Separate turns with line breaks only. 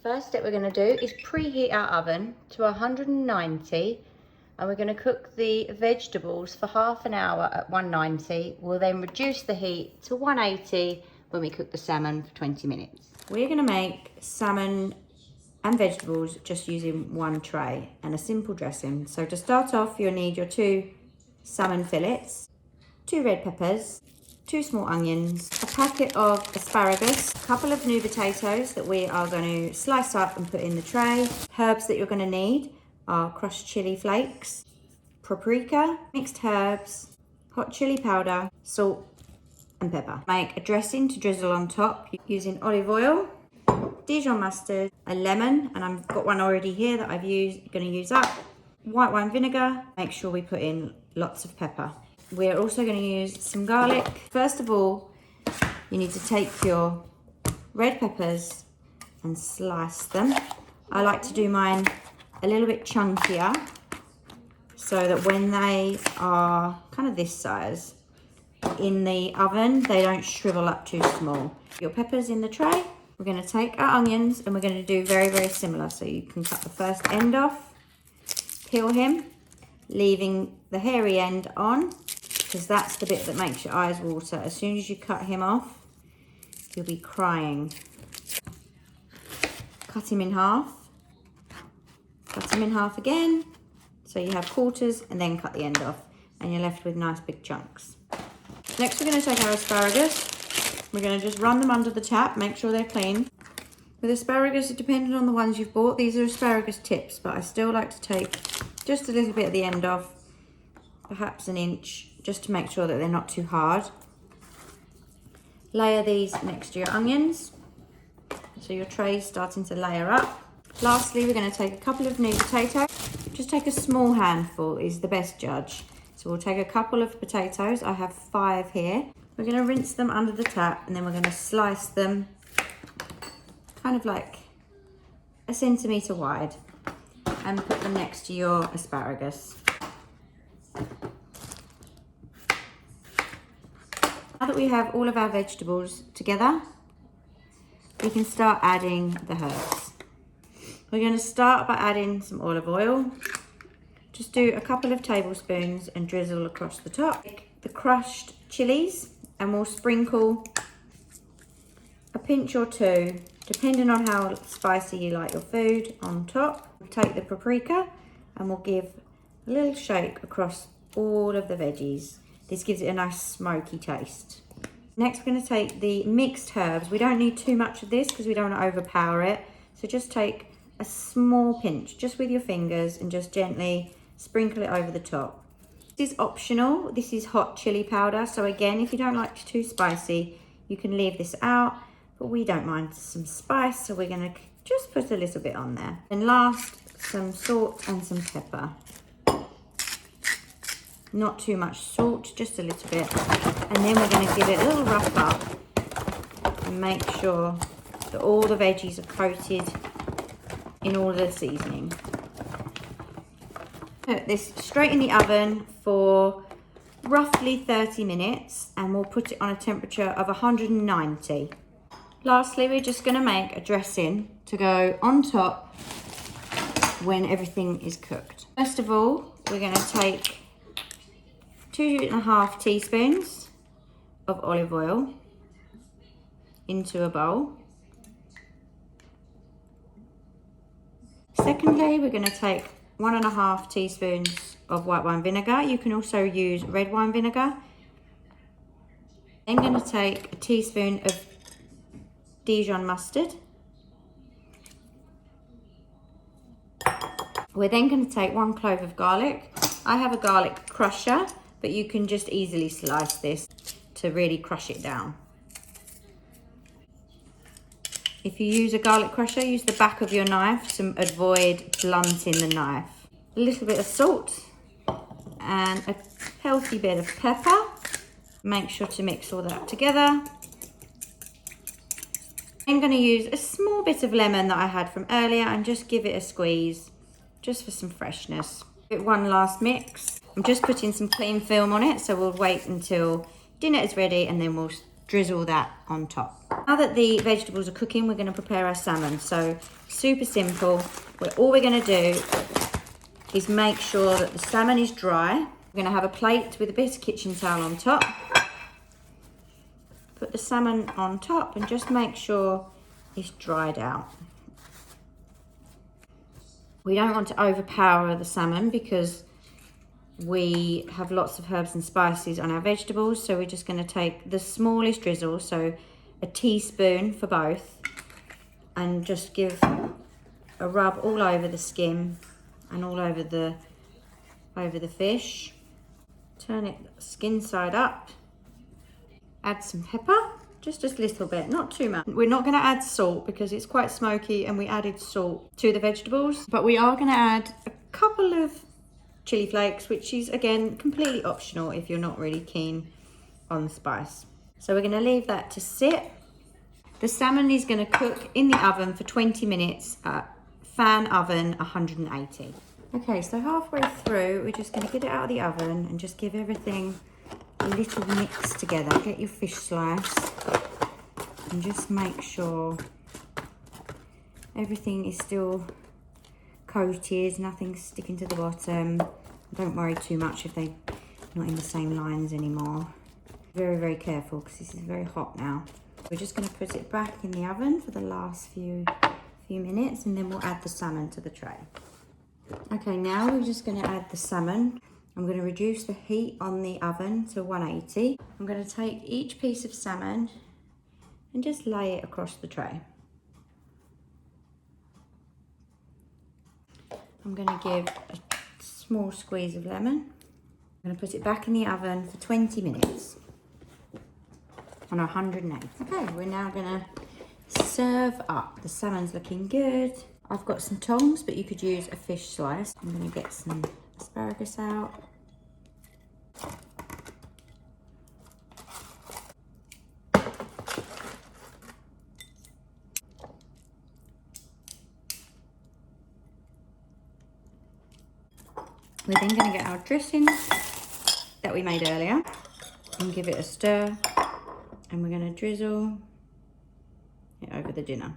First step we're going to do is preheat our oven to 190, and we're going to cook the vegetables for half an hour at 190. We'll then reduce the heat to 180 when we cook the salmon for 20 minutes. We're going to make salmon and vegetables just using one tray and a simple dressing. So to start off, you'll need your 2 salmon fillets, 2 red peppers, 2 small onions, a packet of asparagus, a couple of new potatoes that we are going to slice up and put in the tray. Herbs that you're going to need are crushed chili flakes, paprika, mixed herbs, hot chili powder, salt and pepper. Make a dressing to drizzle on top using olive oil, Dijon mustard, a lemon, and I've got one already here that I'm going to use up, white wine vinegar. Make sure we put in lots of pepper. We're also going to use some garlic. First of all, you need to take your red peppers and slice them. I like to do mine a little bit chunkier so that when they are kind of this size in the oven, they don't shrivel up too small. Your peppers in the tray. We're going to take our onions and we're going to do very, very similar. So you can cut the first end off, peel him, leaving the hairy end on, because that's the bit that makes your eyes water. As soon as you cut him off, you'll be crying. Cut him in half. Cut him in half again. So you have quarters, and then cut the end off. And you're left with nice big chunks. Next, we're going to take our asparagus. We're going to just run them under the tap, make sure they're clean. With asparagus, depending on the ones you've bought, these are asparagus tips, but I still like to take just a little bit at the end off, perhaps an inch, just to make sure that they're not too hard. Layer these next to your onions, so your tray's starting to layer up. Lastly, we're going to take a couple of new potatoes. Just take a small handful is the best judge. So we'll take a couple of potatoes. I have 5 here. We're going to rinse them under the tap, and then we're going to slice them kind of like a centimetre wide and put them next to your asparagus. Now that we have all of our vegetables together, we can start adding the herbs. We're going to start by adding some olive oil. Just do a couple of tablespoons and drizzle across the top. Take the crushed chilies and we'll sprinkle a pinch or 2, depending on how spicy you like your food, on top. We'll take the paprika and we'll give a little shake across all of the veggies. This gives it a nice smoky taste. Next, we're going to take the mixed herbs. We don't need too much of this because we don't want to overpower it. So just take a small pinch, just with your fingers, and just gently sprinkle it over the top. This is optional. This is hot chili powder. So again, if you don't like it too spicy, you can leave this out, but we don't mind some spice. So we're going to just put a little bit on there. And last, some salt and some pepper. Not too much salt, just a little bit. And then we're going to give it a little rough up and make sure that all the veggies are coated in all the seasoning. Put this straight in the oven for roughly 30 minutes and we'll put it on a temperature of 190. Lastly, we're just going to make a dressing to go on top when everything is cooked. First of all, we're going to take 2.5 teaspoons of olive oil into a bowl. Secondly, we're going to take 1.5 teaspoons of white wine vinegar. You can also use red wine vinegar. I'm going to take a teaspoon of Dijon mustard. We're then going to take 1 clove of garlic. I have a garlic crusher, but you can just easily slice this to really crush it down. If you use a garlic crusher, use the back of your knife to avoid blunting the knife. A little bit of salt and a healthy bit of pepper. Make sure to mix all that together. I'm going to use a small bit of lemon that I had from earlier and just give it a squeeze, just for some freshness. Give it one last mix. I'm just putting some cling film on it, so we'll wait until dinner is ready and then we'll drizzle that on top. Now that the vegetables are cooking, we're going to prepare our salmon. So super simple. All we're going to do is make sure that the salmon is dry. We're going to have a plate with a bit of kitchen towel on top. Put the salmon on top and just make sure it's dried out. We don't want to overpower the salmon because we have lots of herbs and spices on our vegetables, so we're just going to take the smallest drizzle, so a teaspoon for both, and just give a rub all over the skin and all over the fish. Turn it skin side up. Add some pepper, just a little bit, not too much. We're not going to add salt because it's quite smoky and we added salt to the vegetables, but we are going to add a couple of chili flakes, which is again completely optional if you're not really keen on the spice. So we're going to leave that to sit. The salmon is going to cook in the oven for 20 minutes at fan oven 180. Okay, so halfway through, we're just going to get it out of the oven and just give everything a little mix together. Get your fish slice and just make sure everything is still coated, nothing's sticking to the bottom. Don't worry too much if they're not in the same lines anymore. Very, very careful because this is very hot now. We're just going to put it back in the oven for the last few minutes, and then we'll add the salmon to the tray. Okay, now we're just going to add the salmon. I'm going to reduce the heat on the oven to 180. I'm going to take each piece of salmon and just lay it across the tray. I'm going to give a small squeeze of lemon. I'm going to put it back in the oven for 20 minutes on 180. Okay, we're now going to serve up. The salmon's looking good. I've got some tongs, but you could use a fish slice. I'm going to get some asparagus out. We're then going to get our dressing that we made earlier and give it a stir, and we're going to drizzle it over the dinner.